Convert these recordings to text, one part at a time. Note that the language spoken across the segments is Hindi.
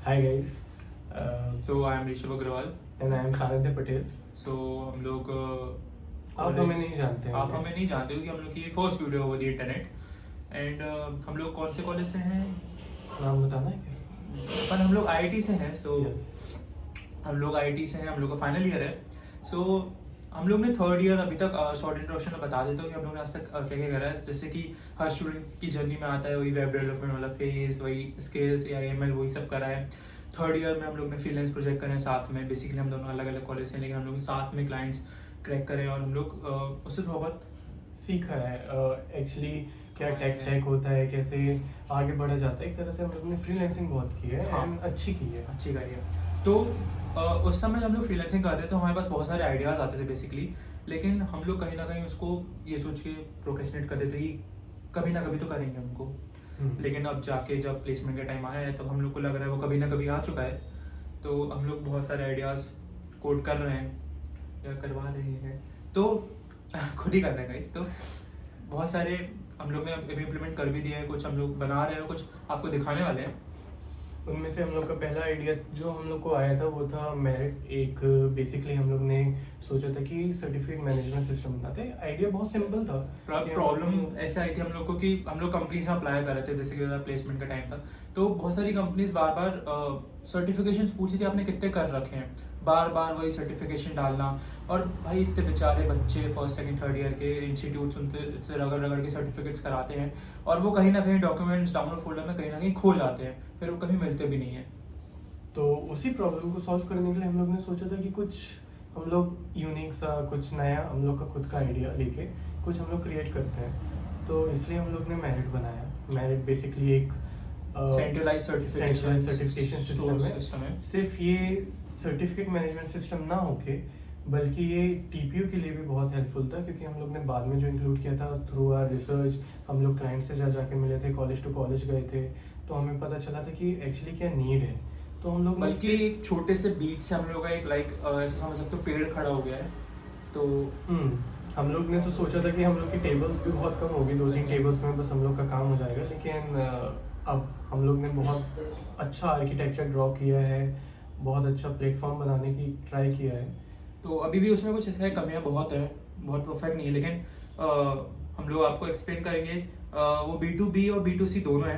Hi guys, So I am Rishabh Agarwal. and I am Sanidhya Patel. So हम लोग आप हमें नहीं जानते आप होंगे। हमें नहीं जानते हो कि हम लोग की first video over the internet. And हम लोग कौन से कॉलेज से हैं, नाम बताना है क्या? पर हम लोग आईआईटी से हैं. सो Yes. हम लोग आईआईटी से हैं, हम लोग का फाइनल ईयर है. सो हम लोग ने थर्ड ईयर अभी तक शॉर्ट इंट्रोडक्शन में बता देता हूँ कि हम लोग ने आज तक क्या क्या करा है. जैसे कि हर स्टूडेंट की जर्नी में आता है वही वेब डेवलपमेंट वाला फेज, वही स्किल्स या एएमएल वही सब करा है. थर्ड ईयर में हम लोग ने फ्रीलांस प्रोजेक्ट करे हैं साथ में. बेसिकली हम दोनों अलग अलग कॉलेज से हैं, लेकिन हम लोग साथ में क्लाइंट्स क्रैक करें और हम लोग उससे थोड़ा बहुत सीखा है एक्चुअली क्या टेक स्टैक होता है, कैसे आगे बढ़ा जाता है. एक तरह से हम लोग ने फ्रीलांसिंग बहुत की है हाँ. and अच्छी की है. अच्छी करी है. तो उस समय जब हम लोग फ्रीलांसिंग करते थे तो हमारे पास बहुत सारे आइडियाज़ आते थे बेसिकली. लेकिन हम लोग कहीं ना कहीं उसको ये सोच के प्रोक्रेस्टिनेट कर देते कि कभी ना कभी तो करेंगे हमको. लेकिन अब जाके जब प्लेसमेंट का टाइम आया है तब हम लोग को लग रहा है वो कभी ना कभी आ चुका है. तो हम लोग बहुत सारे आइडियाज़ कोड कर रहे हैं या करवा रहे हैं. तो खुद ही कर रहे हैं guys. तो बहुत सारे हम लोग ने अभी इम्प्लीमेंट कर भी दिए हैं, कुछ हम लोग बना रहे हैं, कुछ आपको दिखाने वाले हैं. उनमें से हम लोग का पहला आइडिया जो हम लोग को आया था वो था मेरिट. एक बेसिकली हम लोग ने सोचा था कि सर्टिफिकेट मैनेजमेंट सिस्टम बनाते हैं. आइडिया बहुत सिंपल था. प्रॉब्लम ऐसे आई थी हम लोग को कि हम लोग कंपनीज में अप्लाई कर रहे थे, जैसे कि प्लेसमेंट का टाइम था. तो बहुत सारी कंपनीज बार बार सर्टिफिकेशन पूछी थी आपने कितने कर रखे हैं. बार बार वही सर्टिफिकेशन डालना. और भाई इतने बेचारे बच्चे फर्स्ट सेकंड थर्ड ईयर के इंस्टीट्यूट्स उनसे से रगड़ रगड़ के सर्टिफिकेट्स कराते हैं और वो कहीं ना कहीं डॉक्यूमेंट्स डाउनलोड फोल्डर में कहीं ना कहीं खो जाते हैं, फिर वो कभी मिलते भी नहीं है. तो उसी प्रॉब्लम को सॉल्व करने के लिए हम लोग ने सोचा था कि कुछ हम लोग यूनिक सा कुछ नया हम लोग का खुद का आइडिया लेके कुछ हम लोग क्रिएट करते हैं. तो इसलिए हम लोग ने मेरिट बनाया. मेरिट बेसिकली एक सेंट्रलाइज सर्टिफिकेशन सिस्टम है. सिर्फ ये सर्टिफिकेट मैनेजमेंट सिस्टम ना होके बल्कि ये टीपीयू के लिए भी बहुत हेल्पफुल था, क्योंकि हम लोग ने बाद में जो इंक्लूड किया था थ्रू आवर रिसर्च. हम लोग क्लाइंट से जाके मिले थे, कॉलेज टू कॉलेज गए थे, तो हमें पता चला था कि एक्चुअली क्या नीड है. तो हम लोग बल्कि एक छोटे से बीज से हम लोग का एक ऐसा समझ सकते हो पेड़ खड़ा हो गया है. तो हम लोग ने तो सोचा था कि हम लोग की टेबल्स भी बहुत कम होगी, 2-3 टेबल्स में बस हम लोग का काम हो जाएगा. लेकिन अब हम लोग ने बहुत अच्छा आर्किटेक्चर ड्रॉ किया है, बहुत अच्छा प्लेटफॉर्म बनाने की ट्राई किया है. तो अभी भी उसमें कुछ ऐसा कमियां बहुत है, बहुत परफेक्ट नहीं है, लेकिन हम लोग आपको एक्सप्लेन करेंगे. वो B2B और B2C दोनों है.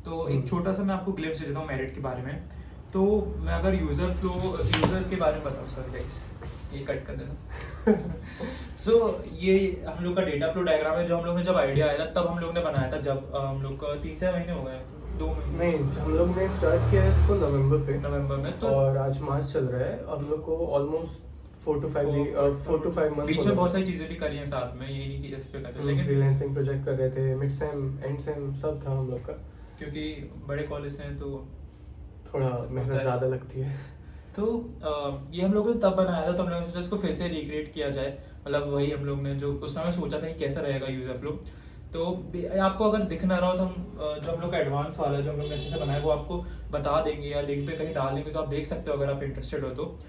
तो एक छोटा सा मैं आपको ग्लिम्स देता हूँ मेरिट के बारे में. तो मैं अगर यूज़र के बारे में बताऊँ, सॉरी गाइस ये कट कर देना. सो ये हम लोग का डेटा फ्लो डायग्राम है जो हम लोग ने जब आइडिया आया था तब हम लोग ने बनाया था, जब हम लोग का 3-4 महीने हो गए, 2 महीने नहीं, हम लोग ने स्टार्ट किया है इसको नवंबर में. तो और आज मार्च चल रहा है. हम लोग को ऑलमोस्ट 4 to 5 मंथ बीच में बहुत सारी चीजें भी करी हैं साथ में, ये नहीं कि इस पे कर रहे, लेकिन फ्रीलांसिंग प्रोजेक्ट कर रहे थे, मिड सेम एंड सेम सब था हम लोग का. क्योंकि बड़े कॉलेज हैं तो थोड़ा मेहनत ज़्यादा लगती है. तो ये हम लोगों ने तब बनाया था, तो हम लोगों ने सोचा इसको फिर से रिक्रिएट किया जाए. मतलब वही हम लोग ने जो उस समय सोचा था कि कैसा रहेगा यूजर फ्लो. तो आपको अगर दिख ना रहा हो तो हम जो हम लोग का एडवांस वाला है जो हम लोग ने अच्छे से बनाया वो आपको बता देंगे या लिंक पे कहीं डाल देंगे, तो आप देख सकते हो अगर आप इंटरेस्टेड हो तो.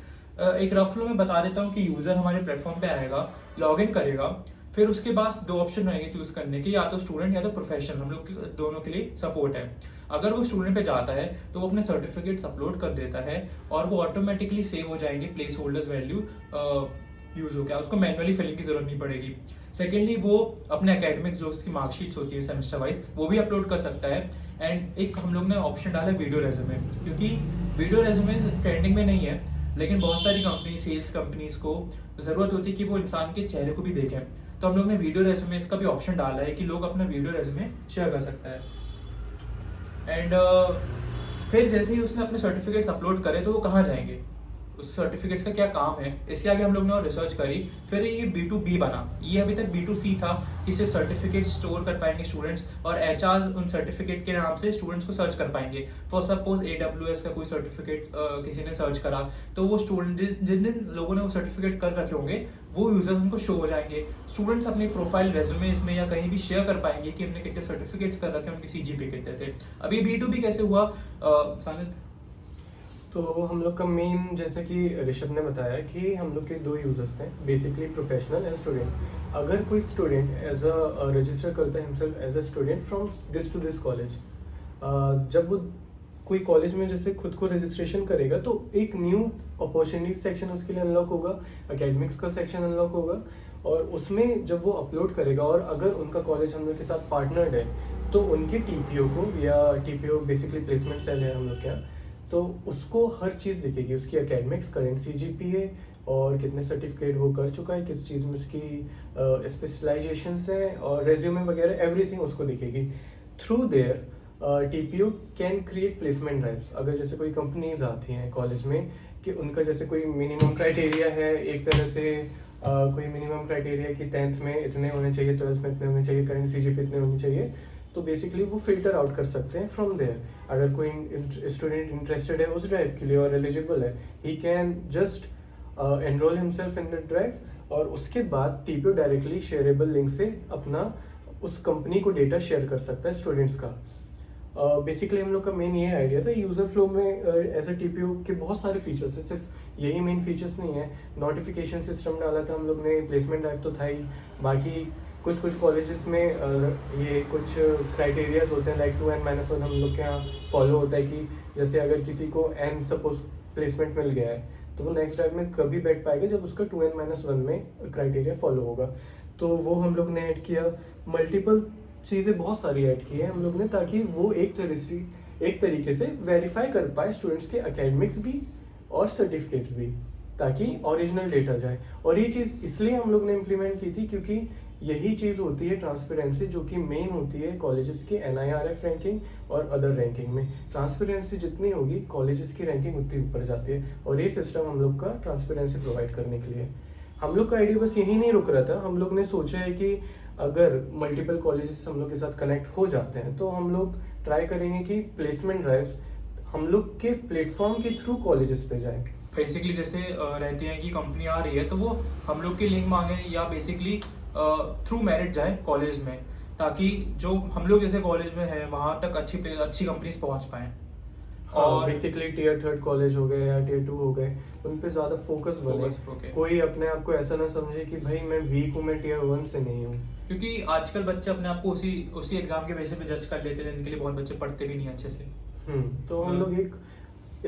एक रफ फ्लो में बता देता हूँ कि यूज़र हमारे प्लेटफॉर्म पे आएगा, लॉग इन करेगा, फिर उसके बाद 2 ऑप्शन रहेंगे चूज करने के, या तो स्टूडेंट या तो प्रोफेशनल. हम लोग दोनों के लिए सपोर्ट है. अगर वो स्टूडेंट पे जाता है तो वो अपने सर्टिफिकेट्स अपलोड कर देता है और वो ऑटोमेटिकली सेव हो जाएंगे प्लेस होल्डर्स वैल्यू यूज हो गया, उसको मैनुअली फिलिंग की जरूरत नहीं पड़ेगी. सेकेंडली वो अपने एकेडमिक जो उसकी मार्कशीट्स होती है सेमेस्टर वाइज वो भी अपलोड कर सकता है. एंड एक हम लोग ने ऑप्शन डाला है वीडियो रेज्यूमे, क्योंकि वीडियो रेज्यूमे ट्रेंडिंग में नहीं है, लेकिन बहुत सारी कंपनी सेल्स कंपनीज को जरूरत होती है कि वो इंसान के चेहरे को भी देखें. तो हम लोग ने वीडियो रेज्यूमे का भी ऑप्शन डाला है कि लोग अपना वीडियो रेज्यूमे शेयर कर सकता है. एंड फिर जैसे ही उसने अपने सर्टिफिकेट्स अपलोड करे तो वो कहाँ जाएंगे, उस सर्टिफिकेट्स का क्या काम है, इसके आगे हम लोग ने और रिसर्च करी. फिर ये B2B बना. ये अभी तक B2C था कि सिर्फ सर्टिफिकेट स्टोर कर पाएंगे स्टूडेंट्स और HRs उन सर्टिफिकेट के नाम से स्टूडेंट्स को सर्च कर पाएंगे. फॉर सपोज AWS का कोई सर्टिफिकेट किसी ने सर्च करा तो वो स्टूडेंट जिन जिन लोगों ने वो सर्टिफिकेट कर रखे होंगे वो यूजर उनको शो हो जाएंगे. स्टूडेंट्स अपनी प्रोफाइल रेज्यूमेस में या कहीं भी शेयर कर पाएंगे कि हमने कितने सर्टिफिकेट्स कर रखे हैं, उनके CGPA कितने थे. अभी B2B कैसे हुआ सानिद? तो हम लोग का मेन, जैसे कि ऋषभ ने बताया कि हम लोग के 2 यूजर्स थे, बेसिकली प्रोफेशनल एंड स्टूडेंट. अगर कोई स्टूडेंट एज रजिस्टर करता है himself as a student from this to this college, जब वो कोई कॉलेज में जैसे खुद को रजिस्ट्रेशन करेगा तो एक न्यू अपॉर्चुनिटी सेक्शन उसके लिए अनलॉक होगा, एकेडमिक्स का सेक्शन अनलॉक होगा, और उसमें जब वो अपलोड करेगा और अगर उनका कॉलेज हम लोग के साथ पार्टनर्ड है तो उनके टीपीओ को, या टीपीओ बेसिकली प्लेसमेंट सेल है हम लोग के यहाँ, तो उसको हर चीज़ दिखेगी, उसकी एकेडमिक्स, करंट CGPA और कितने सर्टिफिकेट वो कर चुका है, किस चीज़ में उसकी स्पेशलाइजेशंस हैं और रेज्यूमे वगैरह, एवरीथिंग उसको दिखेगी। Through their TPO can create placement drives. अगर जैसे कोई कंपनीज आती हैं कॉलेज में कि उनका जैसे कोई मिनिमम क्राइटेरिया है, एक तरह से कोई मिनिमम क्राइटेरिया कि 10th में इतने होने चाहिए, 12th में इतने होने चाहिए, करंट CGPA इतने होनी चाहिए, तो बेसिकली वो फिल्टर आउट कर सकते हैं फ्रॉम देयर। अगर कोई स्टूडेंट इंटरेस्टेड है उस ड्राइव के लिए और एलिजिबल है, he can just enrol himself in the drive, और उसके बाद TPO डायरेक्टली शेयरेबल लिंक से अपना उस कंपनी को डेटा शेयर कर सकता है स्टूडेंट्स का। बेसिकली हम लोग का मेन ये आइडिया था। यूज़र फ्लो में एज ए TPO के बहुत सारे फीचर्स है, सिर्फ यही मेन फीचर्स नहीं है। नोटिफिकेशन सिस्टम डाला था हम लोग ने, प्लेसमेंट ड्राइव तो था ही, बाकी कुछ कॉलेजेस में ये कुछ क्राइटेरियाज होते हैं, लाइक 2n-1 हम लोग के यहाँ फॉलो होता है कि जैसे अगर किसी को n सपोज प्लेसमेंट मिल गया है तो वो नेक्स्ट ड्राइव में कभी बैठ पाएगा जब उसका 2n-1 में क्राइटेरिया फॉलो होगा, तो वो हम लोग ने ऐड किया। मल्टीपल चीज़ें बहुत सारी ऐड की है हम लोग ने, ताकि वो एक तरीके से वेरीफाई कर पाए स्टूडेंट्स के एकेडमिक्स भी और सर्टिफिकेट्स भी, ताकि ओरिजिनल डेटा जाए। और ये चीज़ इसलिए हम लोग ने इम्प्लीमेंट की थी क्योंकि यही चीज़ होती है ट्रांसपेरेंसी, जो कि मेन होती है कॉलेजेस की NIRF रैंकिंग और अदर रैंकिंग में। ट्रांसपेरेंसी जितनी होगी कॉलेजेस की रैंकिंग उतनी ऊपर जाती है, और ये सिस्टम हम लोग का ट्रांसपेरेंसी प्रोवाइड करने के लिए। हम लोग का आइडिया बस यही नहीं रुक रहा था, हम लोग ने सोचा है कि अगर मल्टीपल कॉलेजेस हम लोग के साथ कनेक्ट हो जाते हैं तो हम लोग ट्राई करेंगे कि प्लेसमेंट ड्राइव्स हम लोग के प्लेटफॉर्म के थ्रू कॉलेजेस पे जाए। बेसिकली जैसे रहती है कि कंपनी आ रही है तो वो हम लोग की लिंक मांगे, या बेसिकली थ्रू मेरिट जाए कॉलेज में, ताकि जो हम लोग जैसे कॉलेज में है वहाँ तक अच्छी कंपनीज पहुँच पाएँ। और बेसिकली टियर 3 कॉलेज हो गए या टियर 2 हो गए, उन पे ज़्यादा फोकस बने। कोई अपने आप को ऐसा ना समझे कि भाई मैं वीक हूँ, मैं टियर 1 से नहीं हूँ, क्योंकि आजकल बच्चे अपने आप को उसी एग्जाम के बेसिस पे जज कर लेते हैं, जिनके लिए बहुत बच्चे पढ़ते भी नहीं अच्छे से। तो हम लोग एक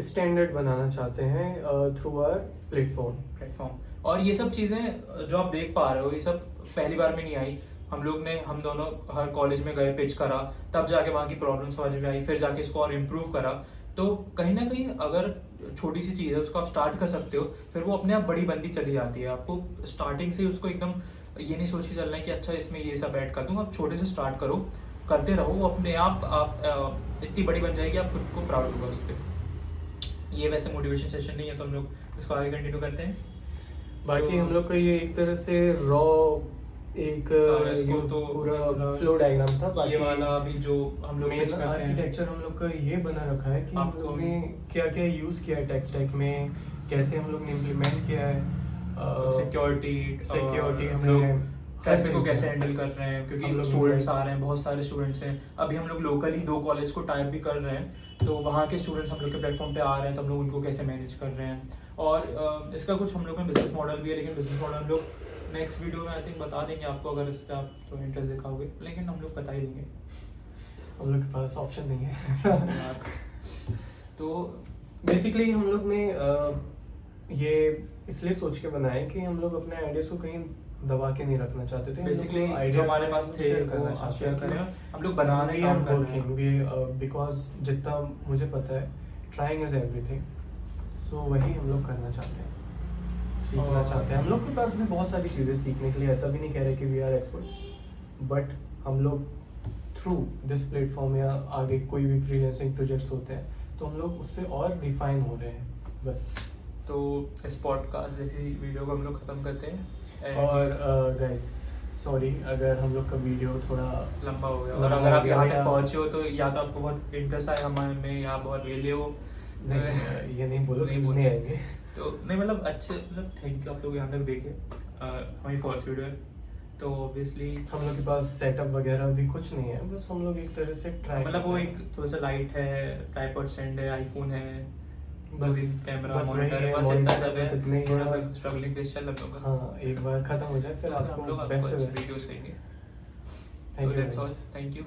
स्टैंडर्ड बनाना चाहते हैं थ्रू आवर प्लेटफॉर्म। और ये सब चीज़ें जो आप देख पा रहे हो, ये सब पहली बार में नहीं आई। हम दोनों हर कॉलेज में गए, पिच करा, तब जाके वहाँ की प्रॉब्लम समझ में आई, फिर जाके इसको और इम्प्रूव करा। तो कहीं ना कहीं अगर छोटी सी चीज़ है उसको आप स्टार्ट कर सकते हो, फिर वो अपने आप बड़ी बनती चली जाती है। आपको स्टार्टिंग से उसको एकदम ये नहीं सोच के चलना है कि अच्छा इसमें ये सब ऐड कर दूँ। आप छोटे से स्टार्ट करो, करते रहो, वो अपने आप इतनी बड़ी बन जाएगी, आप खुद को प्राउड होगा उस पर। ये वैसे मोटिवेशन सेशन नहीं है, तो हम लोग इसको आगे कंटिन्यू करते हैं। बाकी हम लोग का ये एक तरह से रॉ एक तो पूरा फ्लो डायग्राम था। ये वाला अभी जो हम लोग मेन आर्किटेक्चर हम लोग का ये बना रखा है कि हम लोग ने क्या क्या यूज़ किया है टेक स्टैक में, कैसे हम लोग ने इम्प्लीमेंट किया है, सिक्योरिटी हम लोग ट्रैफिक को कैसे हैंडल कर रहे हैं, क्योंकि स्टूडेंट्स आ रहे हैं, बहुत सारे स्टूडेंट्स हैं। अभी हम लोग लोकली 2 कॉलेज को टाइप भी कर रहे हैं, तो वहाँ के स्टूडेंट्स हम लोग के प्लेटफॉर्म पे आ रहे हैं, तो हम लोग उनको कैसे मैनेज कर रहे हैं। और इसका कुछ हम लोग में बिजनेस मॉडल भी है, लेकिन बिजनेस मॉडल हम लोग नेक्स्ट वीडियो में आई थिंक बता देंगे आपको, अगर इस पर आप तो इंटरेस्ट दिखाओगे, लेकिन हम लोग बता ही देंगे, हम लोग के पास ऑप्शन नहीं है। तो बेसिकली हम लोग ने ये इसलिए सोच के बनाया कि हम लोग अपने आइडियाज को कहीं दबा के नहीं रखना चाहते थे। बेसिकली जो हमारे पास थे वो शेयर करें, हम लोग बनाने का काम कर रहे हैं, बिकॉज जितना मुझे पता है ट्राइंग इज एवरीथिंग, सो वही हम लोग करना चाहते हैं, सीखना चाहते हैं। हम लोग के पास भी बहुत सारी चीज़ें सीखने के लिए, ऐसा भी नहीं कह रहे कि वी आर एक्सपर्ट्स, बट हम लोग थ्रू दिस प्लेटफॉर्म या आगे कोई भी फ्रीलांसिंग प्रोजेक्ट्स होते हैं तो हम लोग उससे और रिफाइन हो रहे हैं बस। तो इस पॉडकास्ट जैसी वीडियो को हम लोग ख़त्म करते हैं। और गाइस सॉरी अगर हम लोग का वीडियो थोड़ा लंबा हो गया, और अगर आप यहाँ तक पहुँचे हो तो या तो आपको बहुत इंटरेस्ट आया हमारे में, या बहुत वेले हो, ये नहीं बोलो नहीं आएंगे तो नहीं, मतलब अच्छे, मतलब थैंक यू आप लोग यहाँ तक देखे। हमारी फर्स्ट वीडियो है, तो ऑब्वियसली हम लोग के पास सेटअप वगैरह भी कुछ नहीं है, बस हम लोग एक तरह से ट्राई, मतलब वो एक थोड़ा सा लाइट है, ट्राइपॉड स्टैंड है, आईफोन है, बस कैमरा मॉनिटर है, बस इतना सब है, थोड़ा सा स्ट्रगलिंग फेस चल रहा है। हाँ, एक बार खत्म हो जाए फिर आपको बेस्ट से बेस्ट वीडियोस देंगे। Thank you.